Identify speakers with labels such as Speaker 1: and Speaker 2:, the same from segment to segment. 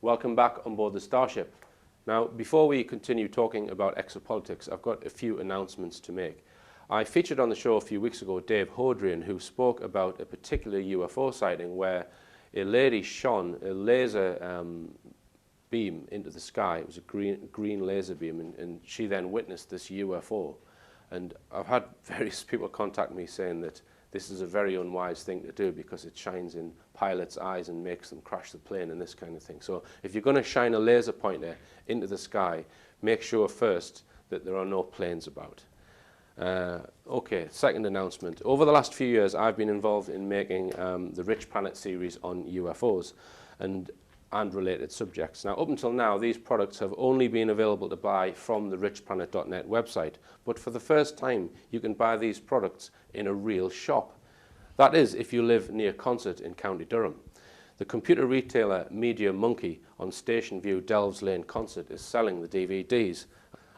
Speaker 1: Welcome back on board the Starship. Now, before we continue talking about exopolitics, I've got a few announcements to make. I featured on the show a few weeks ago Dave Hodrian, who spoke about a particular UFO sighting where a lady shone a laser beam into the sky. It was a green laser beam, and she then witnessed this UFO. And I've had various people contact me saying that this is a very unwise thing to do because it shines in pilots' eyes and makes them crash the plane and this kind of thing. So if you're going to shine a laser pointer into the sky, make sure first that there are no planes about. Okay, second announcement. Over the last few years, I've been involved in making the Rich Planet series on UFOs and related subjects. Now, up until now, these products have only been available to buy from the richplanet.net website. But for the first time, you can buy these products in a real shop. That is, if you live near Consett in County Durham. The computer retailer Media Monkey on Station View, Delves Lane, Consett is selling the DVDs.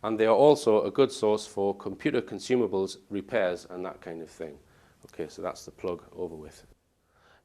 Speaker 1: And they are also a good source for computer consumables, repairs and that kind of thing. Okay, so that's the plug over with.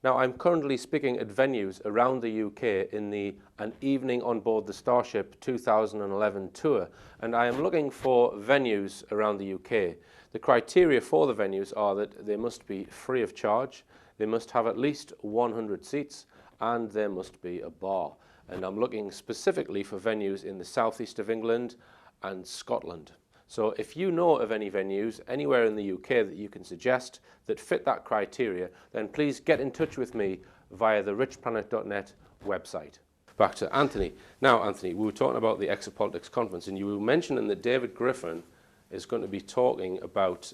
Speaker 1: Now, I'm currently speaking at venues around the UK in the An Evening on Board the Starship 2011 tour, and I am looking for venues around the UK. The criteria for the venues are that they must be free of charge, they must have at least 100 seats, and there must be a bar. And I'm looking specifically for venues in the southeast of England and Scotland. So if you know of any venues anywhere in the UK that you can suggest that fit that criteria, then please get in touch with me via the richplanet.net website. Back to Anthony. Now, Anthony, we were talking about the Exopolitics conference, and you were mentioning that David Griffin is going to be talking about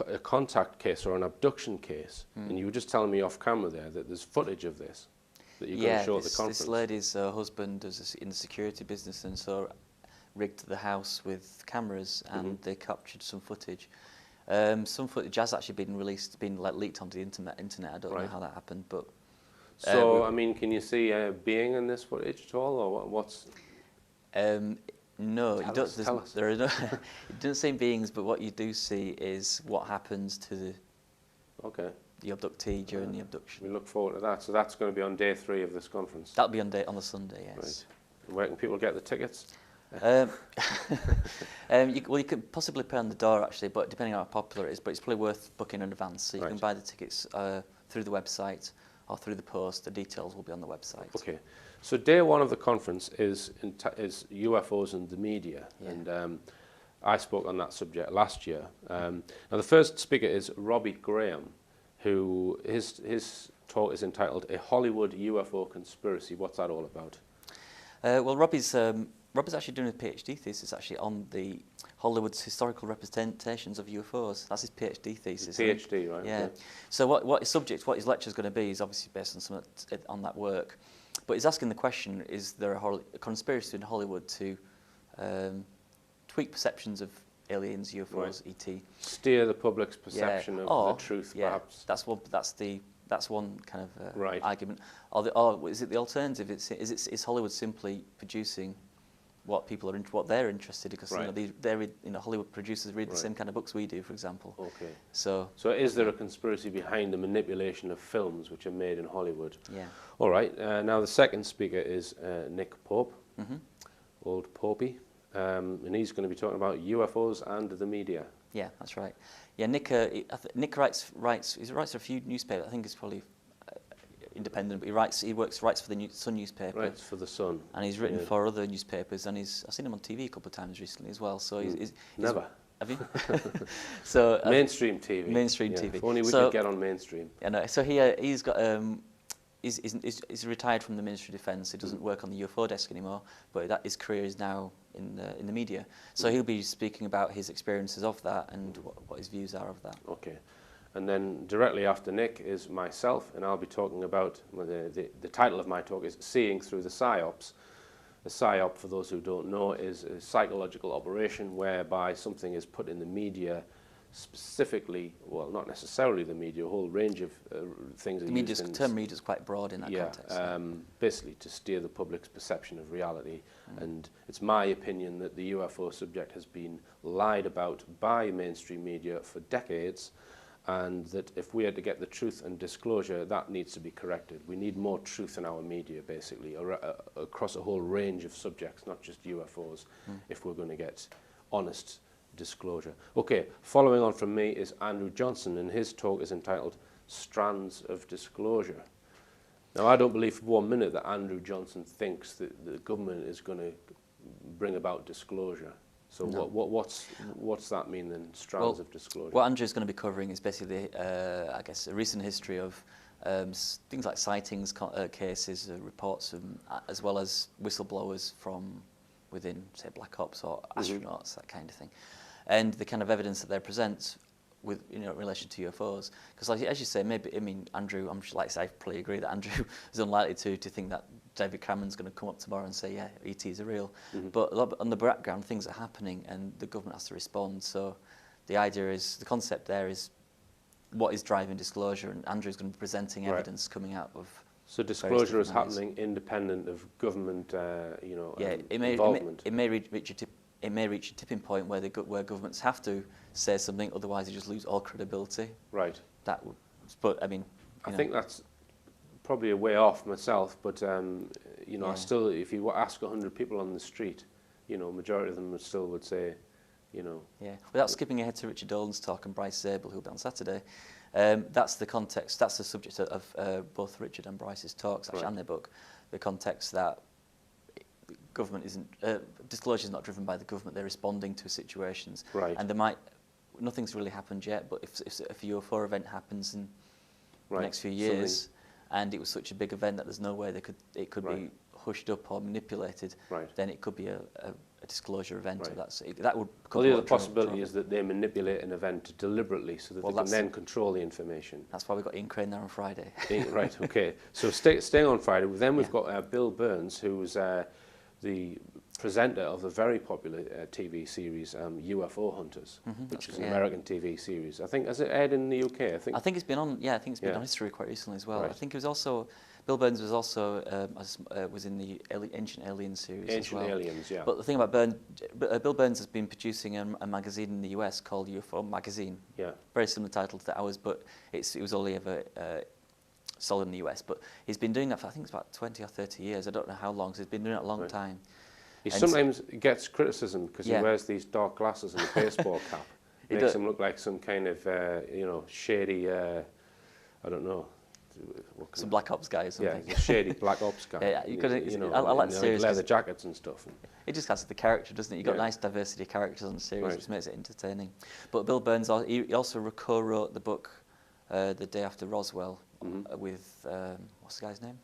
Speaker 1: a contact case or an abduction case. And you were just telling me off camera there that there's footage of this that you're going to show at the conference.
Speaker 2: This lady's husband is in the security business, and so rigged the house with cameras, and they captured some footage. Some footage has actually been released, leaked onto the internet. I don't know how that happened, but
Speaker 1: so I mean, can you see a being in this footage at all, or what's?
Speaker 2: No,
Speaker 1: tell us.
Speaker 2: there are no. It doesn't say beings, but what you do see is what happens to the abductee during the abduction.
Speaker 1: We look forward to that. So that's going to be on day 3 of this conference.
Speaker 2: That'll be on the Sunday, yes.
Speaker 1: Right. Where can people get the tickets?
Speaker 2: You could possibly pay on the door actually, but depending on how popular it is, but it's probably worth booking in advance. So you can buy the tickets through the website or through the post. The details will be on the website.
Speaker 1: Okay. So day 1 of the conference is UFOs and the media, and I spoke on that subject last year. Now the first speaker is Robbie Graham, who his talk is entitled "A Hollywood UFO Conspiracy." What's that all about?
Speaker 2: Well, Robbie's actually doing a PhD thesis actually on the Hollywood's historical representations of UFOs. That's his PhD thesis.
Speaker 1: PhD, right?
Speaker 2: Yeah. Okay. So what his lecture is going to be is obviously based on on that work. But he's asking the question: is there a conspiracy in Hollywood to tweak perceptions of aliens, UFOs, ET? Steer
Speaker 1: the public's perception of the truth, perhaps.
Speaker 2: That's one kind of argument. Or is it the alternative? Is Hollywood simply producing what people what they're interested in? Because Hollywood producers read the same kind of books we do, for example.
Speaker 1: Okay.
Speaker 2: So
Speaker 1: is there a conspiracy behind the manipulation of films which are made in Hollywood?
Speaker 2: Yeah.
Speaker 1: All right. Now the second speaker is Nick Pope, old Popey, and he's going to be talking about UFOs and the media.
Speaker 2: Yeah, that's right. Yeah, Nick writes for a few newspapers. I think it's probably independent, but he writes for the Sun newspaper.
Speaker 1: Writes for the Sun.
Speaker 2: And he's written for other newspapers, and I've seen him on TV a couple of times recently as well. So he's
Speaker 1: never.
Speaker 2: Have you? So
Speaker 1: mainstream TV.
Speaker 2: Mainstream TV.
Speaker 1: If only we could get on mainstream.
Speaker 2: Yeah, no. So he's got he's retired from the Ministry of Defence. He doesn't work on the UFO desk anymore, but his career is now in the media. So he'll be speaking about his experiences of that and what his views are of that.
Speaker 1: Okay. And then directly after Nick is myself, and I'll be talking about, the title of my talk is Seeing Through the PSYOPs. A PSYOP, for those who don't know, is a psychological operation whereby something is put in the media specifically, well, not necessarily the media, a whole range of things.
Speaker 2: The term media is quite broad in that context.
Speaker 1: Basically to steer the public's perception of reality. And it's my opinion that the UFO subject has been lied about by mainstream media for decades, and that if we are to get the truth and disclosure, that needs to be corrected. We need more truth in our media, basically, across a whole range of subjects, not just UFOs, if we're going to get honest disclosure. Okay, following on from me is Andrew Johnson, and his talk is entitled Strands of Disclosure. Now, I don't believe for 1 minute that Andrew Johnson thinks that the government is going to bring about disclosure. So
Speaker 2: No.
Speaker 1: what's that mean then, strands of disclosure?
Speaker 2: What Andrew's going to be covering is basically, I guess, a recent history of things like sightings, cases, reports, as well as whistleblowers from within, say, Black Ops or astronauts, that kind of thing, and the kind of evidence that they present with, in relation to UFOs. Because, like, as you say, maybe, I mean, Andrew, I'm sure, like I say, I probably agree that Andrew is unlikely to think that David Cameron's going to come up tomorrow and say, yeah, ETs are real. But on the background, things are happening and the government has to respond. So the idea is, the concept there is what is driving disclosure, and Andrew's going to be presenting evidence coming out of.
Speaker 1: So disclosure is happening independent of government, involvement.
Speaker 2: It may reach a tipping point where where governments have to say something, otherwise they just lose all credibility.
Speaker 1: Right.
Speaker 2: That would, but I mean,
Speaker 1: I think that's probably a way off myself, but I still, if you ask 100 people on the street, majority of them would say,
Speaker 2: Yeah, without skipping ahead to Richard Dolan's talk and Bryce Zabel, who'll be on Saturday, that's the context, that's the subject of both Richard and Bryce's talks, actually, and their book, the context that government isn't, disclosure is not driven by the government, they're responding to situations.
Speaker 1: Right.
Speaker 2: And nothing's really happened yet, but if a UFO event happens in the next few years, and it was such a big event that there's no way it could be hushed up or manipulated, then it could be a disclosure event. Or that would.
Speaker 1: Well, the other possibility is that they manipulate an event deliberately so that they can then control the information.
Speaker 2: That's why we've got Ian Crane there on Friday.
Speaker 1: Right, okay. So staying on Friday, then we've got Bill Burns, who's the presenter of the very popular TV series UFO Hunters, which is an American TV series. I think, has it aired in the UK? I think
Speaker 2: it's been on. Yeah, I think it's been on History quite recently as well.
Speaker 1: Right.
Speaker 2: I think it was also Bill Burns was also was in the Ancient Aliens series.
Speaker 1: Ancient
Speaker 2: as well.
Speaker 1: Aliens, yeah.
Speaker 2: But the thing about Bill Burns has been producing a magazine in the US called UFO Magazine.
Speaker 1: Yeah.
Speaker 2: Very similar title to ours, but it was only ever sold in the US. But he's been doing that for, I think it's about 20 or 30 years. I don't know how long. So he's been doing it a long time.
Speaker 1: He sometimes gets criticism because he wears these dark glasses and a baseball cap. Makes him look like some kind of, shady, I don't know.
Speaker 2: Some Black Ops guy or something.
Speaker 1: Yeah, shady Black Ops guy.
Speaker 2: I like the series.
Speaker 1: Leather jackets and stuff.
Speaker 2: It just has the character, doesn't it? You've got nice diversity of characters on the series, which makes it entertaining. But Bill Burns, he also co-wrote the book The Day After Roswell with, what's the guy's name?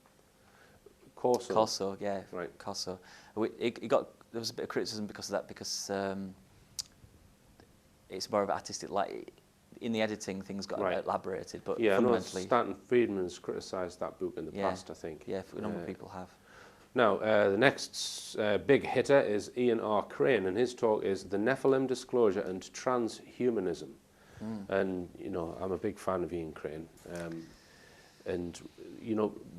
Speaker 2: Corso, yeah.
Speaker 1: Right.
Speaker 2: Corso. There was a bit of criticism because of that, because it's more of an artistic, like, in the editing things got elaborated, but fundamentally...
Speaker 1: Yeah, Stanton Friedman's criticised that book in the past, I think.
Speaker 2: Yeah, a number of people have.
Speaker 1: Now, the next big hitter is Ian R. Crane, and his talk is The Nephilim Disclosure and Transhumanism. And, I'm a big fan of Ian Crane.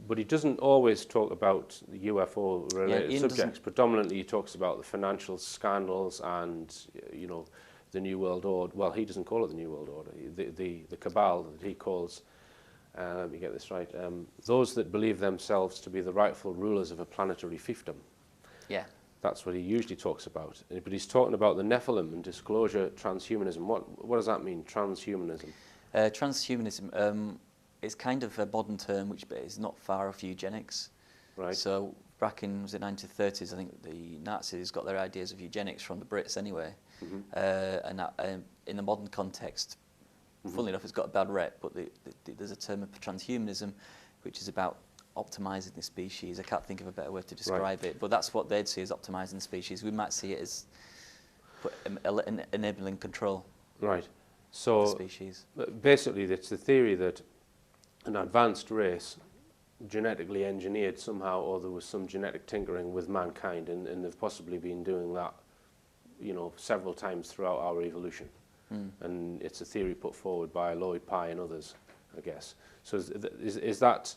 Speaker 1: But he doesn't always talk about UFO-related subjects. Predominantly, he talks about the financial scandals and, the New World Order. Well, he doesn't call it the New World Order. The cabal that he calls, let me get this right, those that believe themselves to be the rightful rulers of a planetary fiefdom. Yeah. That's what he usually talks about. But he's talking about the Nephilim and disclosure, transhumanism. What does that mean, transhumanism?
Speaker 2: Transhumanism, it's kind of a modern term which is not far off eugenics. Right. So back in the 1930s, I think the Nazis got their ideas of eugenics from the Brits anyway. And that, in the modern context, funnily enough, it's got a bad rep, but there's a term of transhumanism which is about optimizing the species. I can't think of a better way to describe it, but that's what they'd see as optimizing the species. We might see it as enabling control of the species. Basically, it's the theory that an advanced race genetically engineered somehow, or there was some genetic tinkering with mankind, and they've possibly been doing that, several times throughout our evolution. And it's a theory put forward by Lloyd Pye and others, I guess. So is that,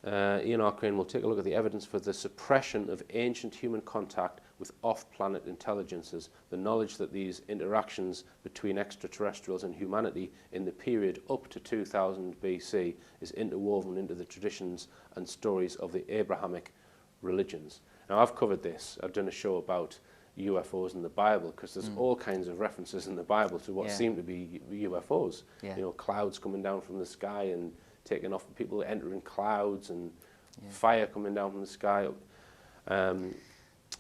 Speaker 2: Ian R. Crane will take a look at the evidence for the suppression of ancient human contact
Speaker 1: with off-planet intelligences, the knowledge that these interactions between extraterrestrials and humanity in the period up to 2000 BC is interwoven into the traditions and stories of the Abrahamic religions. Now, I've covered this. I've done a show about UFOs in the Bible, because there's all kinds of references in the Bible to what seem to be UFOs. You know, clouds coming down from the sky and taking off, people entering clouds, and fire coming down from the sky.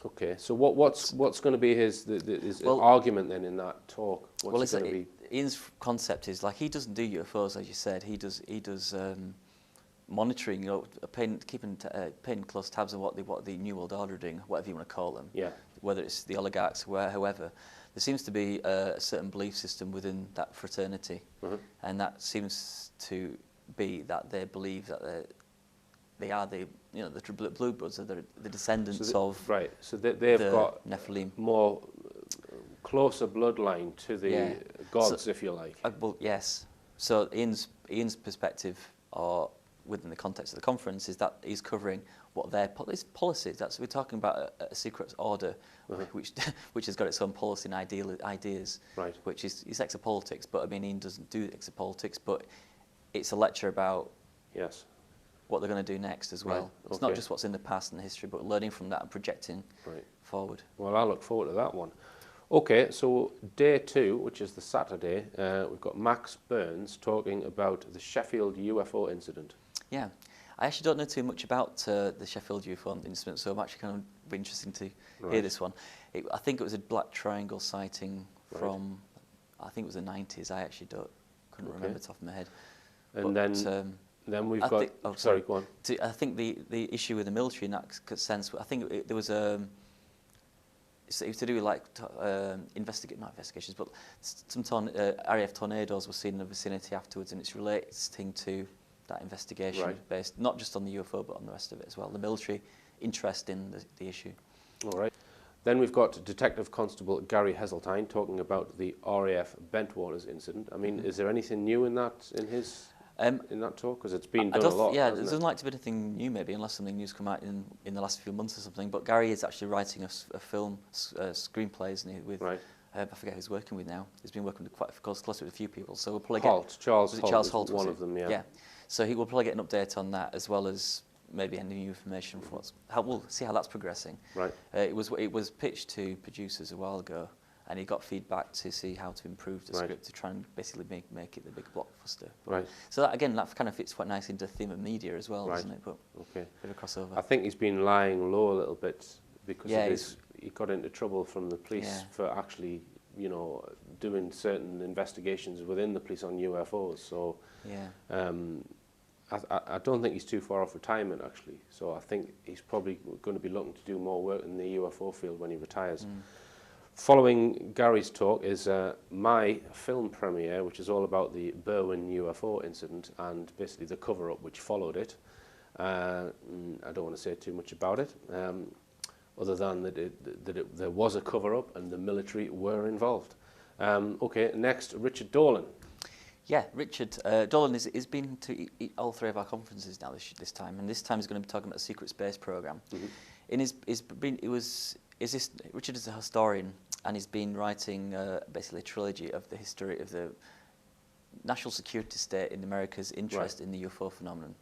Speaker 1: Okay, so what's going to be his argument then in that talk? What's going to be?
Speaker 2: Ian's concept is, like, he doesn't do UFOs, as you said. He does monitoring, you know, paying close tabs on what the New World Order are doing, whatever you want to call them. Yeah. Whether it's the oligarchs, however, there seems to be a certain belief system within that fraternity, and that seems to be that they believe that they are the Blue Bloods, are the descendants of
Speaker 1: So they've got
Speaker 2: Nephilim,
Speaker 1: more closer bloodline to the gods, if you like.
Speaker 2: Well, yes. So Ian's perspective, or within the context of the conference, is that he's covering what their policies. We're talking about a secret order, which has got its own policy and ideas, which is exopolitics. But I mean, Ian doesn't do exopolitics, but it's a lecture about what they're going to do next as well. It's not just what's in the past and the history, but learning from that and projecting forward. Well,
Speaker 1: I look forward to that one. Okay, so day 2, which is the Saturday, we've got Max Burns talking about the Sheffield UFO incident.
Speaker 2: Yeah, I actually don't know too much about the Sheffield UFO incident, so I'm actually kind of interested to hear this one. I think it was a black triangle sighting from, I think it was the 90s. I actually couldn't remember the top of my head.
Speaker 1: And then we've got... sorry, go on.
Speaker 2: I think the issue with the military in that sense, I think there was it was to do with, like, not investigations, but some RAF tornadoes were seen in the vicinity afterwards, and it's relating to that investigation based not just on the UFO but on the rest of it as well, the military interest in the issue. All right.
Speaker 1: Then we've got Detective Constable Gary Heseltine talking about the RAF Bentwaters incident. I mean, is there anything new in that in that talk? Because it's been done a lot.
Speaker 2: Yeah, there doesn't like to be anything new, maybe, unless something new's come out in the last few months or something. But Gary is actually writing a film, screenplay, isn't he? With I forget who he's working with now. He's been working with close with a few people. So we'll probably
Speaker 1: Charles
Speaker 2: Holt,
Speaker 1: one of them.
Speaker 2: Yeah. So he will probably get an update on that, as well as maybe any new information from we'll see how that's progressing.
Speaker 1: Right.
Speaker 2: It was pitched to producers a while ago, and he got feedback to see how to improve the script to try and basically make it the big blockbuster.
Speaker 1: Right.
Speaker 2: So that kind of fits quite nicely into the theme of media as well, doesn't it? But bit of crossover.
Speaker 1: I think he's been lying low a little bit because he got into trouble from the police for actually, you know, doing certain investigations within the police on UFOs. So I don't think he's too far off retirement, actually. So I think he's probably going to be looking to do more work in the UFO field when he retires. Following Gary's talk is my film premiere, which is all about the Berwyn UFO incident and basically the cover-up which followed it. I don't want to say too much about it, other than that there was a cover-up and the military were involved. Okay, next, Richard Dolan.
Speaker 2: Yeah, Richard Dolan has been to all 3 of our conferences now this time, and this time he's going to be talking about the secret space program. Richard is a historian, and he's been writing basically a trilogy of the history of the national security state in America's interest in the UFO phenomenon,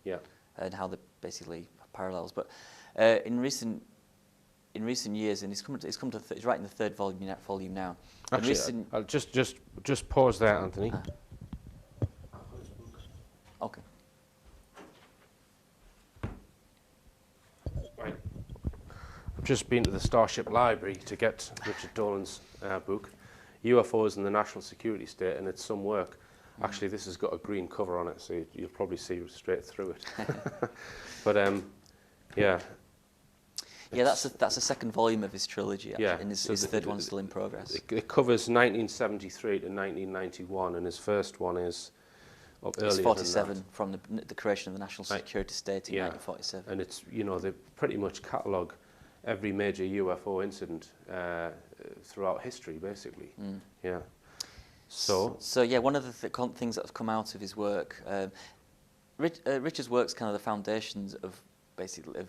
Speaker 2: and how they basically parallels. But in recent years, and he's writing the 3rd volume now.
Speaker 1: Actually, I'll just pause there, Anthony.
Speaker 2: Okay.
Speaker 1: Right. I've just been to the Starship Library to get Richard Dolan's book, UFOs and the National Security State, and it's some work. Actually, this has got a green cover on it, so you'll probably see straight through it. But yeah.
Speaker 2: Yeah, that's the 2nd volume of his trilogy, actually, and his 3rd one's still in progress.
Speaker 1: It covers 1973 to 1991, and his first one is up earlier. It's
Speaker 2: 47 from the creation of the National Security State in 1947.
Speaker 1: And it's, you know, they pretty much catalogue every major UFO incident throughout history, basically. Yeah. So
Speaker 2: yeah, one of the things that have come out of his work, Richard's work's kind of the foundations of basically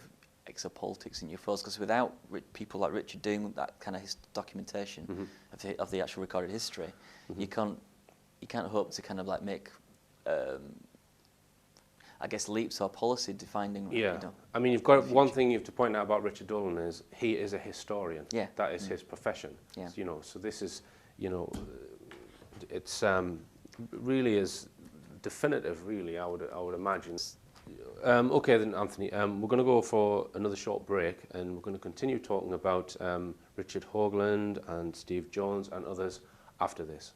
Speaker 2: exopolitics in UFOs, because without people like Richard doing that kind of documentation of the actual recorded history, you can't hope to kind of like make I guess leaps or policy defining.
Speaker 1: Yeah,
Speaker 2: you know,
Speaker 1: I mean, you've got one thing you have to point out about Richard Dolan is he is a historian.
Speaker 2: Yeah.
Speaker 1: That is his profession.
Speaker 2: Yeah.
Speaker 1: You know, so this is, you know, it's really is definitive. Really, I would imagine. Okay then, Anthony. We're going to go for another short break, and we're going to continue talking about Richard Hoagland and Steve Jones and others after this.